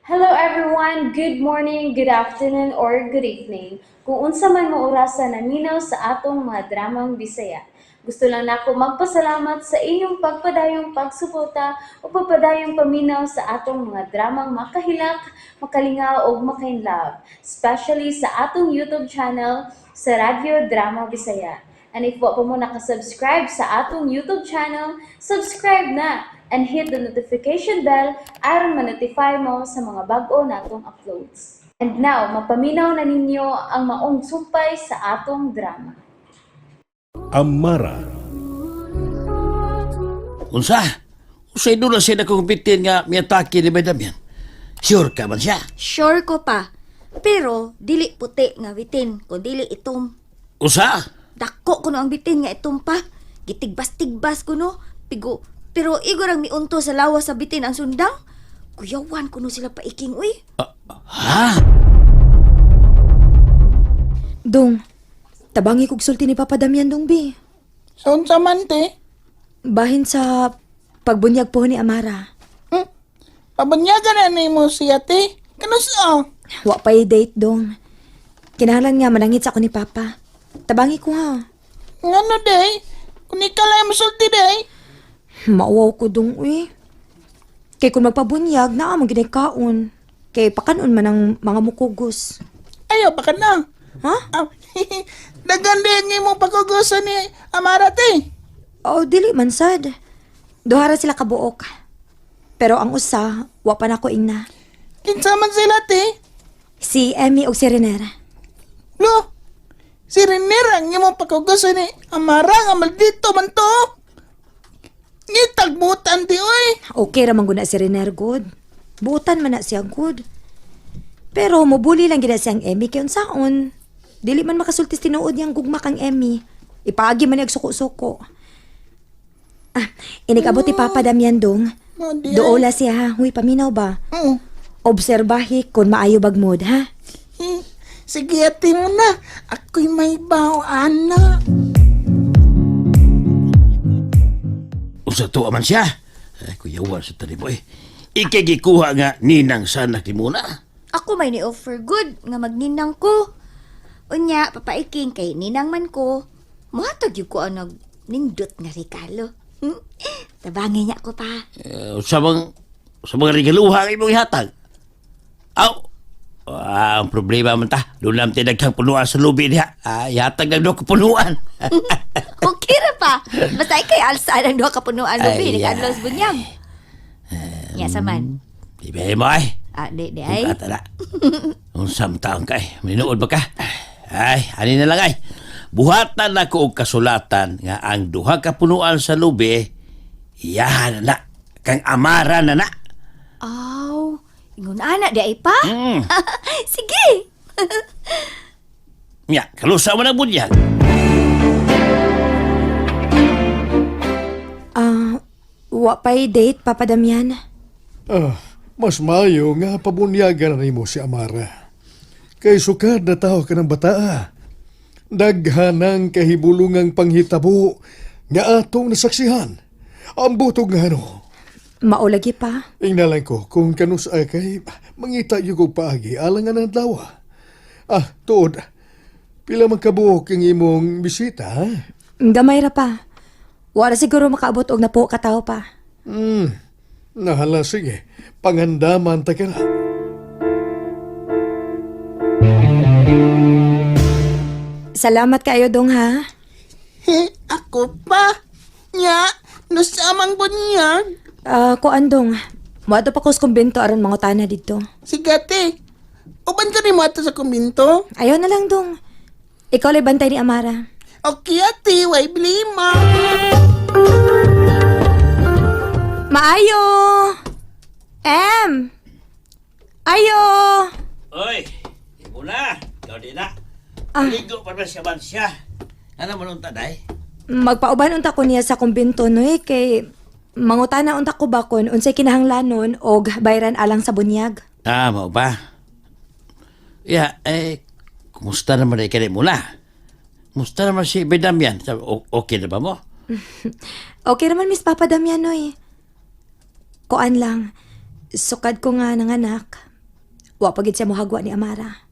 Hello everyone, good morning, good afternoon, or good evening. Kung unsa man mo orasan naminaw sa atong mga dramang Bisaya. Gusto lang nako magpasalamat sa inyong pagpadayong pagsuporta o pagpadayong paminaw sa atong mga dramang makahilak, makalingaw o makainlove, especially sa atong YouTube channel sa Radyo Drama Bisaya. And if wa pa mo nakasubscribe sa atong YouTube channel, subscribe na and hit the notification bell aron ma-notify mo sa mga bag-o natong uploads. And now, mapaminaw na ninyo ang maong sumpay sa atong drama. Amara. Unsa? Usay doon na siya nakukumpitin nga miyatake ni Madam yan. Sure ka man siya? Sure ko pa. Pero, dili puti nga bitin, kung dili itom. Usa? Dako ko no ang bitin nga itom pa. Gitigbas-tigbas ko no. Pero igor ang miunto sa lawas sa bitin ang sundang. Kuyawan ko no sila paiking, uy. Ha? Dong, tabangi kog sulti ni Papa Damian dong, bi. Saan sa man, te? Bahin sa pagbunyag po ni Amara. Pabanyagan na ni mo siya, te. Kano sa? Wa pa'y date, dong. Kinahanglan nga manangit sa ako ni Papa. Tabangi ko ha. Ngano, day? Kung ikalay mo sulti, day? Mauwaw ko dong, uy. Kay kung magpabunyag, naa mong ginikaon. Kay pakanon man ang mga mukugos. Ayaw, baka na. Ha? Ah, nagandang mo pagkugusan ni Amara, te. O, dili man sad. Duhara sila kabuok. Pero ang usa, wa pa na ko ingna. Kinsa man sila, te. Si Emmy o si Renner. Lo, si Renier ang imong pagkugusan ni Amara nga maldito man to. Ngitagbutan, te, oy. Okay ramang guna si Renner, good. Buutan man na siya, good. Pero mubuli lang gina siyang Emmy kay unsaon. Dili man makasultis tinuod niyang gugma kang Emmy. Ipaagi man niyag suko-suko. Inikabot ni Papa Damian dong. Oh, di, Doola siya ha. Huy, paminaw ba? Mm. Obserbahi kung maayo bagmod, ha? Sige, ate mo na. Ako'y may baw, ana. Usa to man siya? Ay, kuyawan sa tani mo eh. Ikigikuha nga ninang sanak ni Muna. Ako may ni-offer good nga magninang ko. Unya, papaiking kay ninang man ko. Mahatag yung ko ang nindot nga regalo. Tabangi niya ko pa. Sa mga regaluha ang imong ihatag. Aw! Ang problema man ta. Doon lang tinagkang punuan sa lubi niya. Ihatag lang doon kapunuan. Okay ra pa. Basta ikay alsa ng duha ka punuan Ay, lubi. ay. Nag-adlos bunyag. Nya saman. Ibigay mo ay. Di Kung ay. katala. Kung samtaon ka eh. Minuod ba ka? Ay, ani na lang ay. Buhatan ako og kasulatan nga ang duha ka punuan sa lubi, iyahan na kang Amara na na. Aw, ingon ana di ay pa? Mm. Sige. Nya, kalusa mo na bunyag. Wa pa'y date, Papa Damian. Mas mayo nga pabunyagan na nimo si Amara. Kay sukad na tao ka ng bataa. Daghanang kahibulungang panghitabo nga atong nasaksihan. Ang butog nga ano. Maulagi pa. Ingnalan ko kung kanus ay kay mangita yung kong paagi alangan ng dawa. Tuod, pila man kabuok ang imong bisita, ha? Gamay ra pa. Wala siguro makaabot og napo ka tao pa. Nahala, sige. Pangandaman ta ka na. Salamat kayo dong, ha? Ako pa. Nya, nasamang bunyag. Kuan dong. Muadto pa ko sa kumbento aron mangutana dito. Sige, ate. Uban ka rin mo ato sa kumbinto. Ayaw na lang dong. Ikaw lay bantay ni Amara. Okay, ate. Way blima. Maayo! Ayo! Oy, imo na. Ikaw din na. Ligo pa na siya man siya. Ano mo nung taday? Magpauban unta ko niya sa kumbento no kay mangutana unta ko ba kun unsay kinahanglanon og bayran alang sa bunyag. Mao ba? Kumusta naman ay kanil muna? Kumusta naman si Bedamian? Okay na ba mo? Okay naman Miss Papa Damianoy. Kuan lang. Sukad ko nga nanganak. Wa pagid siya mohagwa ni Amara.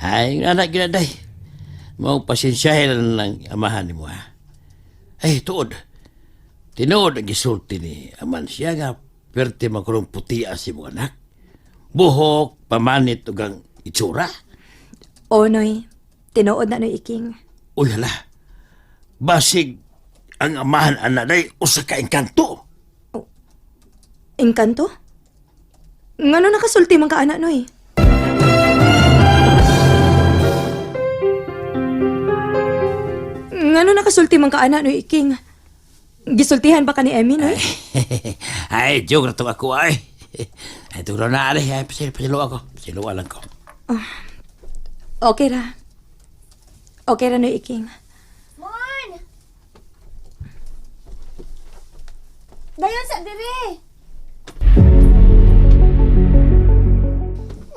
Ay, anak yun day. Mau pasensyahin lang amahan ni mo ha. Ay, tuod. Tinood ang gisulti ni aman siya nga perte makulong puti si mo anak. Buhok, pamanit, ugang itsura. O, Noy. Tinuod na, Noy Iking. Uy, hala. Basig ang amahan anak day usa ka engkanto. Engkanto? Ngano nakasulti man ka, anak, Noy? Ngano nakasulti man ka, anak, Noy Iking? Gisultihan ba ka ni Emmy, Noy? Ay, joke na to ako ay. Ay, turo na ali. Ay, pasilo ako. Pasilo lang ko. Okay ra. Okay ra, Noy Iking. Mon! Dayon sa diri!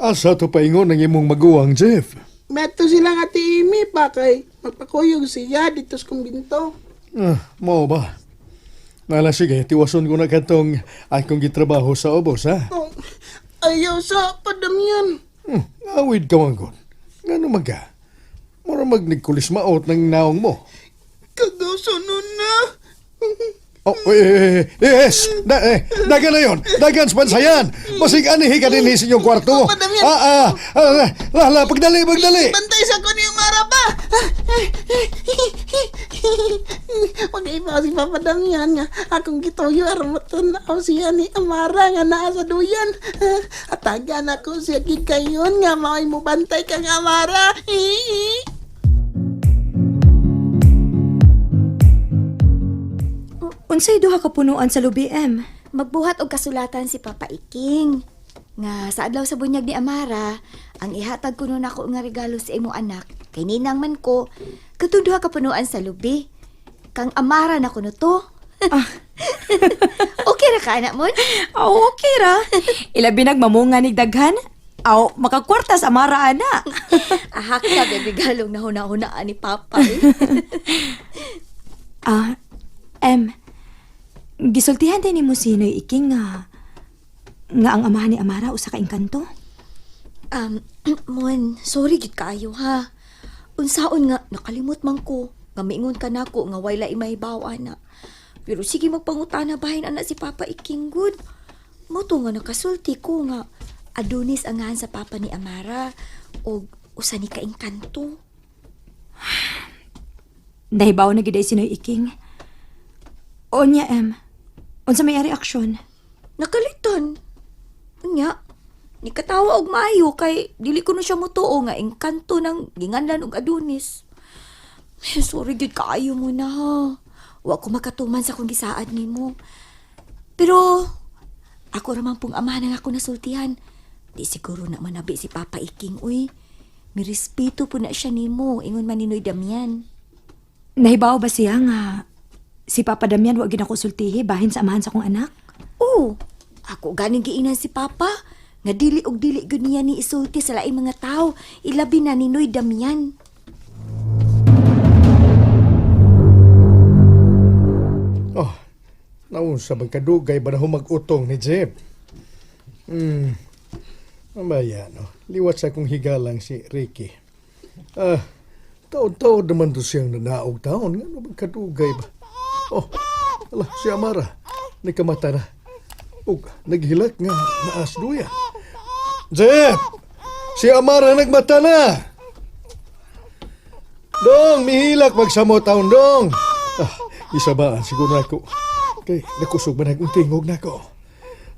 Asa to paingon ng imong maguwang, Jeff? Meto sila nga ti Amy pa kay magpakuyog siya dito sa kumbinto. Mao ba? Nala sige, tiwason ko na katong akong gitrabaho sa obos, ha? Oh, ayaw sa padamyan. Awid ka manggon. Ngano maga? Mura magnigkulis maot ng naong mo. Kagasunod na. Oh, yes! Dagan na yun! Dagan sa bansayan! Masig anihi ka din sa inyong kwarto! Pagdali! Bantay sa ko ni Amara pa. Pag-iba si Papa Damian nga akong gitoyo aramatan na siya ni Amara nga naa sa duyan. Atagan ako siya gikayon nga maay mo bantay kang Amara. Unsay duha ka punuan sa lubi, Em? Magbuhat og kasulatan si Papa Iking. Nga sa adlaw sa bunyag ni Amara, ang ihatag ko nun ako nga regalo sa imo anak. Kay ninang man ko, katong duha ka punuan sa lubi. Kang Amara na kuno to. Okay ra ka, anak mon? Okay ra. Ilabi nagmamunga ni daghan. Aw, makakwarta sa Amara, ana. Ahak ka, baby galong na hunahunaan ni Papa. Em, gisultihan din ni mo si Noy Iking nga ang amahan ni Amara usa ka engkanto. Mon, sorry gid kaayo ha. Unsaon nga nakalimot man ko. Nga miingon ka nako nga wala imahibaw ana. Pero sige magpangutana bahin ana si Papa Iking good. Moto nga nakasulti ko nga Adonis ang ngahan sa papa ni Amara o usa ni ka engkanto. Nahibaw na giday si Noy Iking. Onya, Em. Unsa may reaksyon? Nakalitan. Unya, ni katawa og maayo kay dili ko na siya motuo nga engkanto ng ginganlan og Adonis. Sorry gid kaayo mo na ha. Wa ko makatuman sa kung gisaad nimo. Pero ako raman pong amahan nga ako nasultihan. Di siguro na manabi si Papa Iking uy. May respeto po na siya nimo ingon man ni Noy Damian. Nahibaw ba siya nga si Papa Damian wa gid ako sultihi bahin sa amahan sa akong anak? Oo, ako ganing giinan si Papa. Nga dili og dili gud niya ni isulti sa laing mga tao. Ilabi na ni Noy Damian. Oh, naunsa bang kadugay ba na humag-utong ni Jeb? Mamaya, no? Liwat sa akong higalang si Ricky. Taon-taon naman to siyang nanaog taon. Ano bang kadugay ba? Oh, ala, si Amara. Nagkamata na. Ug, naghilak nga naasduya. Jeb! Si Amara nagmata na! Dong, mihilak magsamot taon, Dong! Isabaan siguro na ako. Kay nakusog man akong tingog na ako.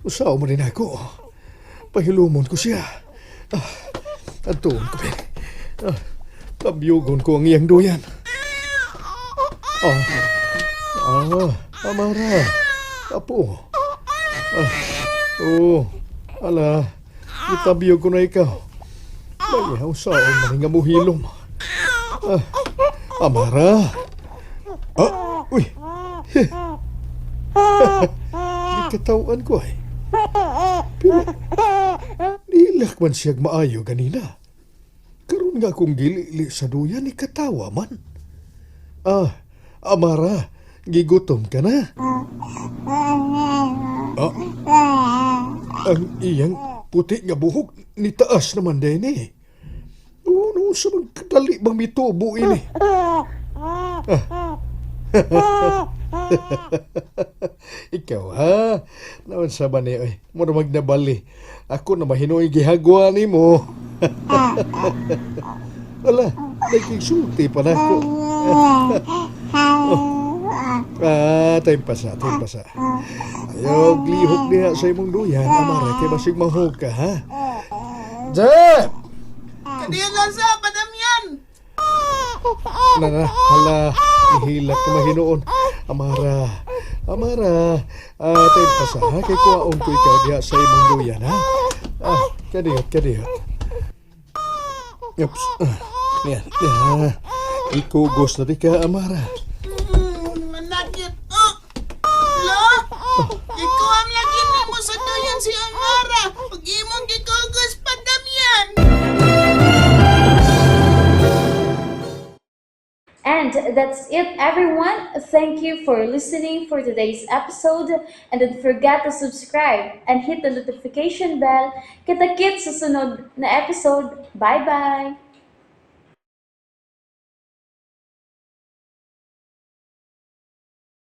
Usaw mo rin ako. Pahilumon ko siya. Antuon ko ba? Tabyugon ko ang iyang duyan. Amara. Apo. Ala. Itabyog ko na ikaw. Bayaw saan man nga muhilom. Amara. Uy. Katawan ko ay. Pero, nilak man siyag maayo ganina. Karoon nga akong gilili sa duyan ni katawa man. Amara, gigutom ka na. Ang iyang puti nga buhok ni taas naman din eh. Ano sa magkadali bang mitubo ini? Ikaw ha? Naman sa ba ni, oy, mo na magnabali. Ako na mahinoy gihagwa ni mo. Wala, nagkisulti pa na ako. Time pasa. Ayaw, glihok niya sa imong duyan. Amara, kay masig mahog ka, ha? Jep! Kadiyan lang sa Madam yan. Hala, ihilak ka mahinoon. Amara, time pasa, ha? Kay kuwaon ko ikaw diha sa imong duyan, ha? Kadiyot. Oops. Yan. Ikugos na di ka, Amara. Manakit. Lo? Ikaw ang lagi ni mo sa duyan si Amara. Pag imong gikugos padam yan. And that's it, everyone. Thank you for listening for today's episode. And don't forget to subscribe and hit the notification bell. Kita-kits sa sunod na episode. Bye-bye!